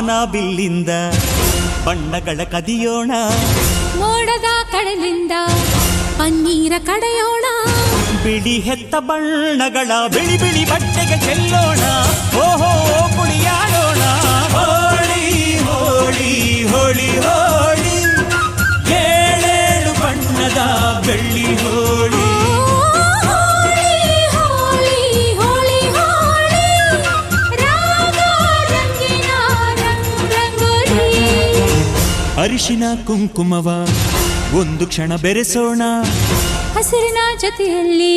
ಕಾಮನ ಬಿಲ್ಲಿಂದ ಬಣ್ಣಗಳ ಕದಿಯೋಣ, ಮೋಡದ ಕಡಲಿಂದ ಪನ್ನೀರ ಕಡೆಯೋಣ, ಬಿಳಿ ಹೆತ್ತ ಬಣ್ಣಗಳ ಬಿಳಿ ಬಿಳಿ ಬಟ್ಟೆಗೆ ಚೆಲ್ಲೋಣ, ಓಹೋ ಕುಣಿಯಾಡೋಣ. ಹೋಳಿ ಹೋಳಿ ಹೋಳಿ ಹೋಳಿ, ಏಳೇಳು ಬಣ್ಣದ ಬೆಳ್ಳಿ ಹೋಳಿ. ಅರಿಶಿನ ಕುಂಕುಮವ ಒಂದು ಕ್ಷಣ ಬೆರೆಸೋಣ, ಹಸಿರಿನ ಜೊತೆಯಲ್ಲಿ